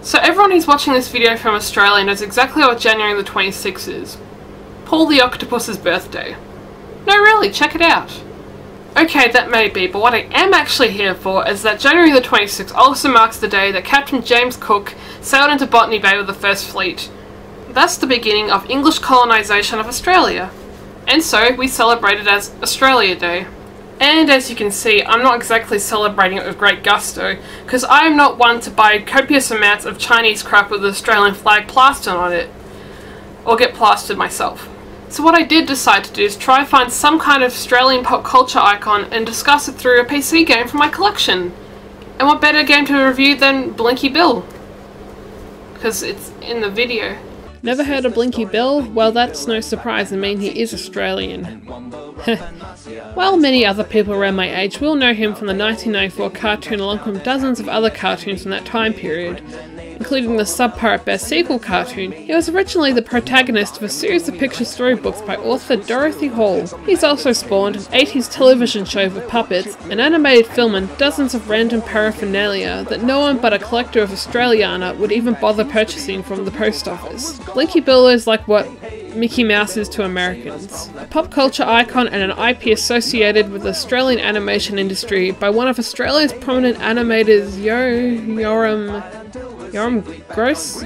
So everyone who's watching this video from Australia knows exactly what January the 26th is. Paul the Octopus's birthday. No really, check it out. Okay, that may be, but what I am actually here for is that January the 26th also marks the day that Captain James Cook sailed into Botany Bay with the First Fleet. That's the beginning of English colonisation of Australia. And so we celebrate it as Australia Day. And as you can see, I'm not exactly celebrating it with great gusto, because I am not one to buy copious amounts of Chinese crap with the Australian flag plastered on it, or get plastered myself. So what I did decide to do is try and find some kind of Australian pop culture icon and discuss it through a PC game from my collection. And what better game to review than Blinky Bill? Because it's in the video. Never heard of Blinky Bill? Well, that's no surprise, I mean he is Australian. While many other people around my age will know him from the 1994 cartoon along with dozens of other cartoons from that time period, including the subpar at best sequel cartoon, he was originally the protagonist of a series of picture storybooks by author Dorothy Hall. He's also spawned an 80s television show with puppets, an animated film and dozens of random paraphernalia that no one but a collector of Australiana would even bother purchasing from the post office. Blinky Bill is like what Mickey Mouse is to Americans. A pop culture icon and an IP associated with the Australian animation industry by one of Australia's prominent animators Yoram Gross?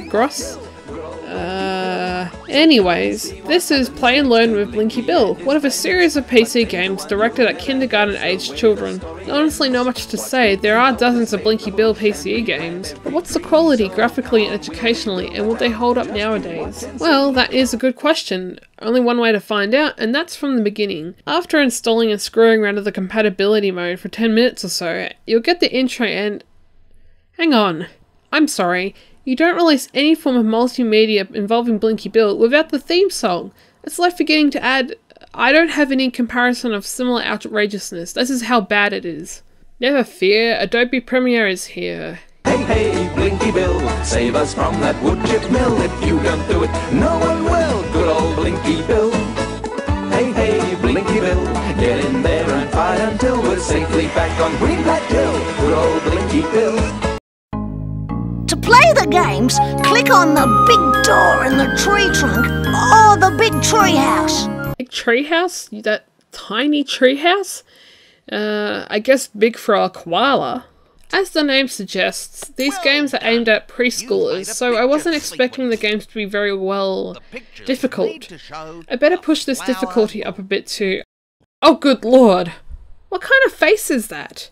Anyways, this is Play and Learn with Blinky Bill, one of a series of PC games directed at kindergarten-aged children. Honestly, not much to say, there are dozens of Blinky Bill PCE games, but what's the quality graphically and educationally, and would they hold up nowadays? Well, that is a good question. Only one way to find out, and that's from the beginning. After installing and screwing around with the compatibility mode for 10 minutes or so, you'll get the intro and... Hang on. I'm sorry. You don't release any form of multimedia involving Blinky Bill without the theme song. It's like forgetting to add, I don't have any comparison of similar outrageousness. This is how bad it is. Never fear, Adobe Premiere is here. Hey, hey, Blinky Bill, save us from that wood chip mill. If you don't do it, no one will. Good old Blinky Bill. Hey, hey, Blinky Bill, get in there and fight until we're safely back on Greenback Hill. Good old Blinky Bill. To play the games, click on the big door in the tree trunk or the big tree house. Big tree house? That tiny tree house? I guess big for a koala. As the name suggests, these games are aimed at preschoolers, so I wasn't expecting the games to be very difficult. I better push this difficulty up a bit too. Oh good lord! What kind of face is that?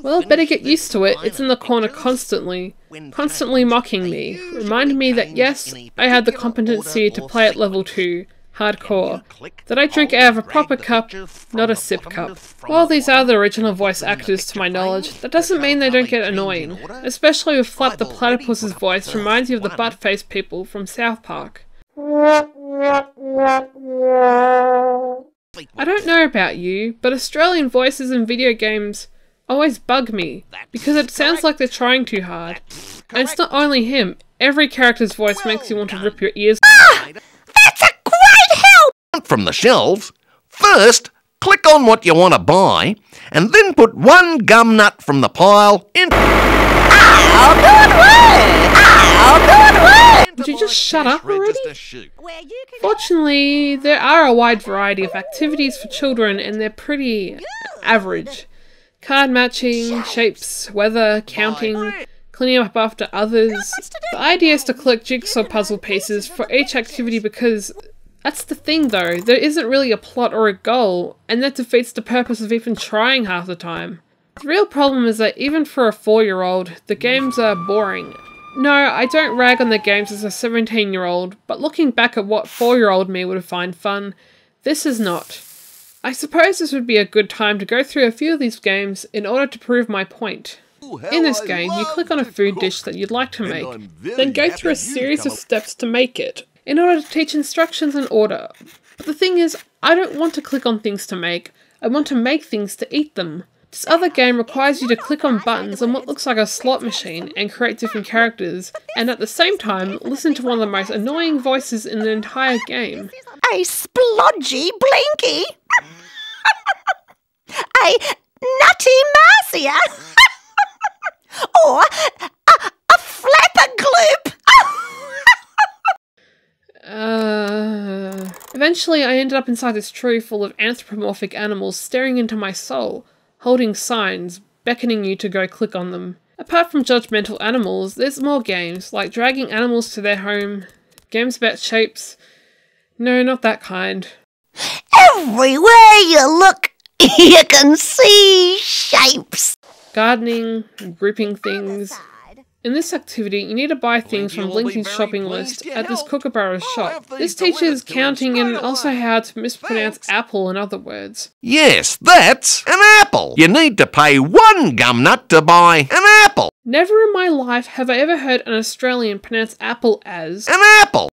Well, I'd better get used to it. It's in the corner constantly mocking me. Reminding me that yes, I had the competency to play at level 2, hardcore. That I drink out of a proper cup, not a sip cup. While these are the original voice actors to my knowledge, that doesn't mean they don't get annoying. Especially with Flap the Platypus's voice reminds you of the butt-faced people from South Park. I don't know about you, but Australian voices in video games always bug me, because it sounds like they're trying too hard. And it's not only him, every character's voice makes you want to rip your ears. Ah! That's a great help! From the shelves, first click on what you want to buy, and then put one gum nut from the pile in. Oh, good work! Oh, good work! Would you just shut up already? Fortunately, there are a wide variety of activities for children and they're pretty average. Card matching, shapes, weather, counting, cleaning up after others. The idea is to collect jigsaw puzzle pieces for each activity because that's the thing though, there isn't really a plot or a goal, and that defeats the purpose of even trying half the time. The real problem is that even for a 4-year-old, the games are boring. No, I don't rag on the games as a 17-year-old, but looking back at what 4-year-old me would find fun, this is not. I suppose this would be a good time to go through a few of these games in order to prove my point. In this game, you click on a food dish that you'd like to make, then go through a series of steps to make it, in order to teach instructions and order. But the thing is, I don't want to click on things to make, I want to make things to eat them. This other game requires you to click on buttons on what looks like a slot machine and create different characters, and at the same time, listen to one of the most annoying voices in the entire game. A splodgy Blinky! A nutty Marcia! Or a flapper glue! Eventually I ended up inside this tree full of anthropomorphic animals staring into my soul, holding signs, beckoning you to go click on them. Apart from judgmental animals, there's more games, like dragging animals to their home, games about shapes. No, not that kind. Everywhere you look, you can see shapes. Gardening, grouping things. In this activity, you need to buy things from Blinky's shopping list at this Kookaburra shop. This teaches counting and also how to mispronounce apple and other words. Yes, that's an apple. You need to pay 1 gum nut to buy an apple. Never in my life have I ever heard an Australian pronounce apple as an apple.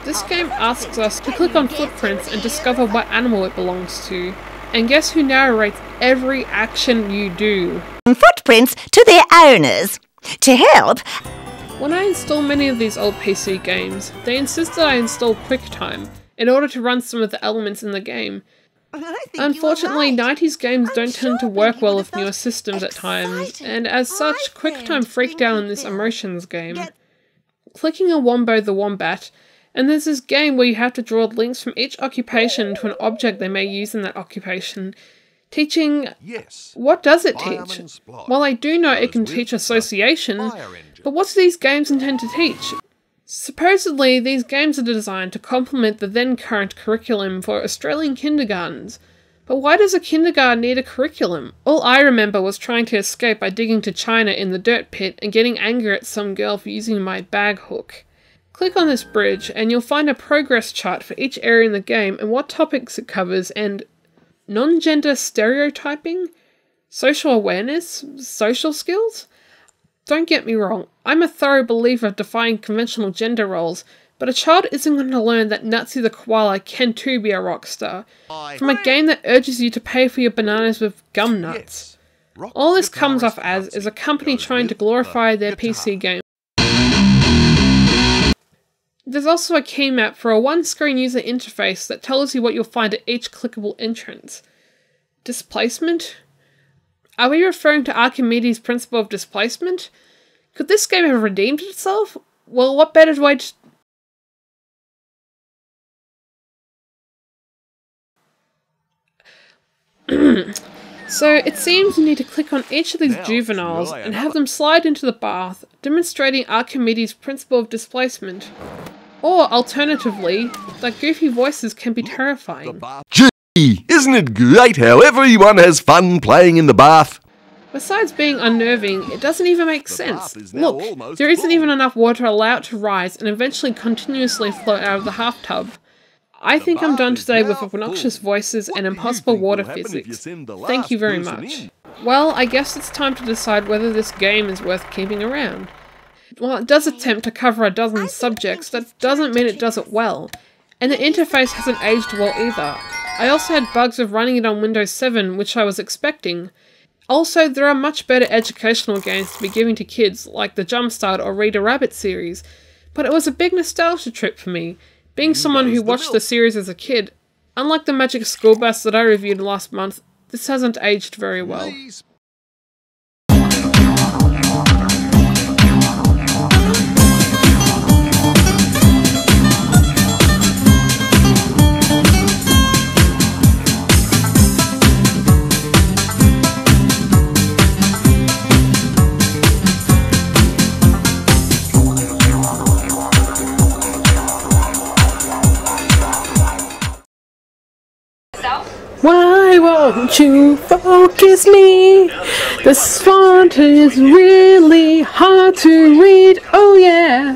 This game asks us to click on footprints and discover what animal it belongs to. And guess who narrates every action you do? Footprints to their owners. To help, when I install many of these old PC games, they insist that I install QuickTime in order to run some of the elements in the game. Unfortunately, 90s games don't tend to work well with newer systems at times, and as such, QuickTime freaked out in this Emotions game. Clicking a Wombo the Wombat, and there's this game where you have to draw links from each occupation to an object they may use in that occupation, teaching... Yes. What does it teach? Well, I do know it can teach association, but what do these games intend to teach? Supposedly, these games are designed to complement the then-current curriculum for Australian kindergartens. But why does a kindergarten need a curriculum? All I remember was trying to escape by digging to China in the dirt pit and getting angry at some girl for using my bag hook. Click on this bridge and you'll find a progress chart for each area in the game and what topics it covers and non-gender stereotyping? Social awareness? Social skills? Don't get me wrong, I'm a thorough believer of defying conventional gender roles, but a child isn't going to learn that Nazi the koala can too be a rock star from a game that urges you to pay for your bananas with gum nuts. All this comes off as is a company trying to glorify their PC game. There's also a key map for a one-screen user interface that tells you what you'll find at each clickable entrance. Displacement? Are we referring to Archimedes' principle of displacement? Could this game have redeemed itself? Well, what better way to... So, it seems you need to click on each of these juveniles and have them slide into the bath, demonstrating Archimedes' principle of displacement. Or, alternatively, that goofy voices can be terrifying. Gee, isn't it great how everyone has fun playing in the bath? Besides being unnerving, it doesn't even make sense. Look, there isn't even enough water to allow it to rise and eventually continuously float out of the half tub. I think I'm done today with obnoxious voices and impossible water physics. Thank you very much. Well, I guess it's time to decide whether this game is worth keeping around. While it does attempt to cover a dozen subjects, that doesn't mean it does it well. And the interface hasn't aged well either. I also had bugs of running it on Windows 7, which I was expecting. Also, there are much better educational games to be giving to kids, like the Jumpstart or Reader Rabbit series, but it was a big nostalgia trip for me. Being someone who watched the series as a kid, unlike the Magic School Bus that I reviewed last month, this hasn't aged very well. Why won't you focus me? This font is really hard to read, oh yeah.